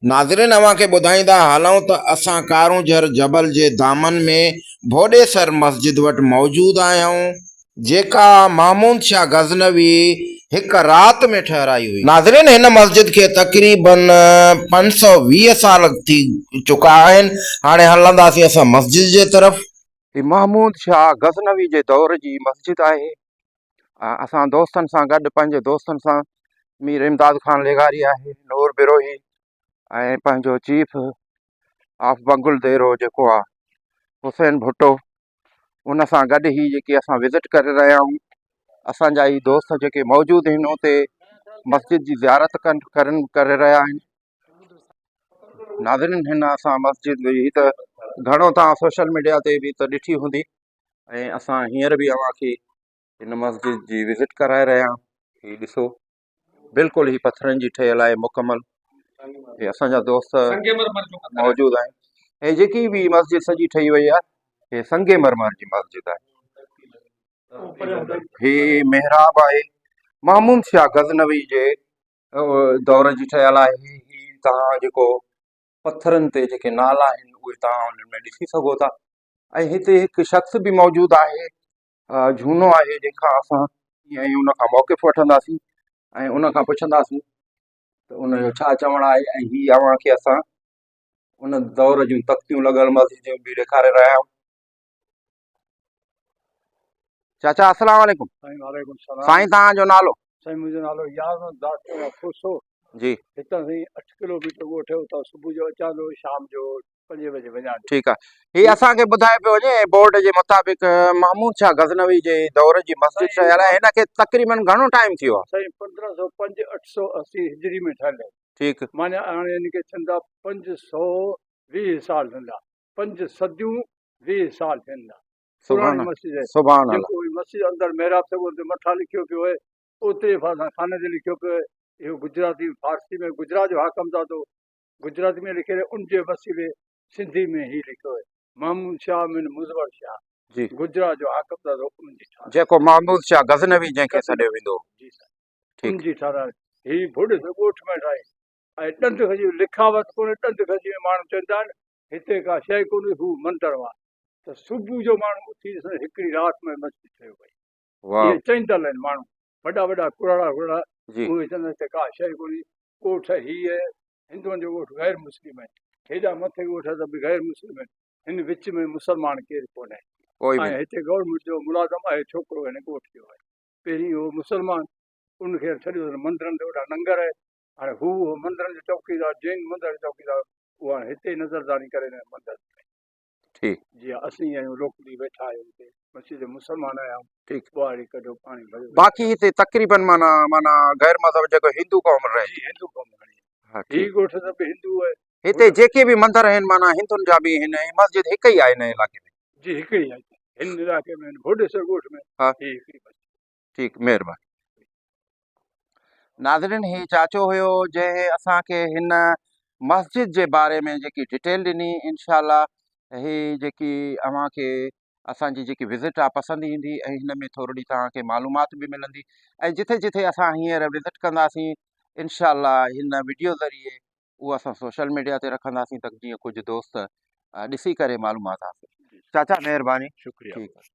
नाज़रीन अव्हांखे ॿुधाईंदा हलूं त असां कारूंझर जबल जे दामन में भोॾेसर मस्जिद वटि मौजूदु आहियूं, जेका महमूद शाह गज़नवी हिक राति में ठहिराई हुई। नाज़रीन हिन मस्जिद खे तक़रीबन 520 साल थी चुका आहिनि। हाणे हलंदासीं असां मस्जिद जे तरफ़। महमूद शाह गज़नवी जे दौर जी मस्जिद आहे। असां दोस्तनि सां गॾु पंहिंजे दोस्तनि सां मीर इमदाद खान लेगारी आहे, नूर बिरोही ऐं पंहिंजो चीफ ऑफ बंगुल देरो जेको आहे हुसैन भुट्टो, उन सां गॾु ही जेकी असां विज़िट करे रहिया आहियूं। असांजा ई दोस्त जेके मौजूदु आहिनि उते मस्जिद जी ज़ियारत करे रहिया आहिनि। नाज़रीन हिन असां मस्जिद ही त घणो तव्हां सोशल मीडिया ते बि त ॾिठी हूंदी, ऐं असां हींअर बि अव्हांखे हिन मस्जिद जी विज़िट कराए रहिया आहियूं। हीउ ॾिसो, बिल्कुलु ही पत्थरनि जी ठहियल आहे मुकमल। हे असांजा दोस्त मौजूदु आहिनि। हे जेकी बि मस्जिद सॼी ठही वई आहे, हे संगमरमर जी मस्जिद आहे। हे मेहराब आहे, महमूद शाह गज़नवी जे दौर जी ठहियल आहे। ही तव्हां जेको पत्थरनि ते जेके नाला आहिनि उहे तव्हां उन्हनि में ॾिसी सघो था। ऐं हिते हिकु शख़्स बि मौजूदु आहे, झूनो आहे, जंहिंखां असां ईअं ई उन खां मौक़िफ़ वठंदासीं ऐं उन खां पुछंदासीं त उनजो छा चवणु आहे। ऐं हीअ अव्हांखे असां उन दौर जूं तख़्तियूं लॻल मस्जिदूं बि ॾेखारे रहिया आहियूं। चाचा अस्सलाम वालेकुम। वालेकुम सलाम। साईं तव्हांजो नालो? साईं मुंहिंजो नालो यादव खुसो जी। हितां साईं 8 किलोमीटर ॻोठ है, उतां सुबुह जो अचां थो, शाम जो 5 बजे वञा। ठीकु आहे। हीअ असांखे ॿुधाए पियो वञे बोर्ड जे मुताबिक़ महमूद शाह गज़नवी जे दौर जी मस्जिद ठहियल आहे। हिनखे तक़रीबन घणो टाइम थियो आहे? साईं 1505 880 हिजरी में ठहियल आहे। ठीकु। माने हाणे हिनखे थींदा 520 साल थींदा, 5 सदियूं 20 साल थींदा। पुरानी मस्जिद है। सुभान अल्लाह। जेको मस्जिद अंदर मेहराब सगो ते मथा लिखियो पियो आहे, ओतिरे पासा खाने ते लिखियो पियो आहे। इहो गुजराती फारसी में गुजरात जो हाकम था तो गुजराती में लिखे, उनजे वसीले सिंधी में ही लिखियो है, महमूद शाह मिन मुज़वर शाह जी, गुजरात जो हाकम था तो उनजी जेको महमूद शाह गज़नवी जंहिंखे सॾियो वेंदो। जी साईं, उनजी ठाराई ही भुॾ ॻोठ में ठाही। ऐं ॾंद खजी लिखावत कोन्हे, ॾंद खजी में माण्हू चवंदा आहिनि हिते का शइ कोन्हे, हू मंदर आहे। त सुबुह जो माण्हू उथी हिकिड़ी राति में मस्जिद ठहियो पई। इहे चईंदल आहिनि माण्हू, वॾा वॾा कुराड़ा उहे चवंदा हिते का शइ कोन्हे। ॻोठ हीअ हिंदुअनि जो ॻोठ गैर मुस्लिम आहिनि, हेॾा मथे ॻोठ त बि गैर मुस्लिम आहिनि, हिन विच में मुस्लमान केरु कोन्हे। ऐं हिते गवर्नमेंट जो मुलाज़म आहे छोकिरो हिन ॻोठ जो आहे। पहिरीं उहो मुस्लमान, उनखे छॾियो मंदरनि ते वॾा लंगर आहे। हाणे हू मंदरनि जो चौकीदार, जैन मंदर जो चौकीदार, उहो हाणे हिते नज़रदारी करे रहिया मंदर में। ठीकु। जीअं असीं आहियूं लोकली वेठा आहियूं हिते, मस्जिद मुस्लमान आहियूं। ठीकु। ॿुहारी कढो पाणी भरियो। बाक़ी हिते तक़रीबन माना गैर मज़हब जेको हिंदू क़ौम रहे, हिंदू क़ौम रहे। ही ॻोठ सभु हिंदू आहे। हिते जेके बि मंदर आहिनि माना हिंदुनि जा बि आहिनि, मस्जिद हिकु ई आहे हिन इलाइक़े में? जी हिकु ई आहे हिन इलाइक़े में, भोॾेसर ॻोठ में। हा हिकिड़ी मस्जिद। ठीकु, महिरबानी। नाज़रीन ही चाचो हुयो जंहिं असांखे हिन मस्जिद जे बारे में जेकी डिटेल ॾिनी। इंशाअल्लाह ही जेकी अव्हांखे असांजी जेकी विज़िट आहे पसंदि ईंदी ऐं हिन में थोरी तव्हांखे मालूमात बि मिलंदी। ऐं जिथे जिथे असां हींअर विज़िट कंदासीं इंशाअल्लाह हिन वीडियो ज़रिए उहो असां सोशल मीडिया ते रखंदासीं त जीअं कुझु दोस्त ॾिसी करे मालूमात हासिलु। चाचा महिरबानी, शुक्रिया। ठीकु आहे।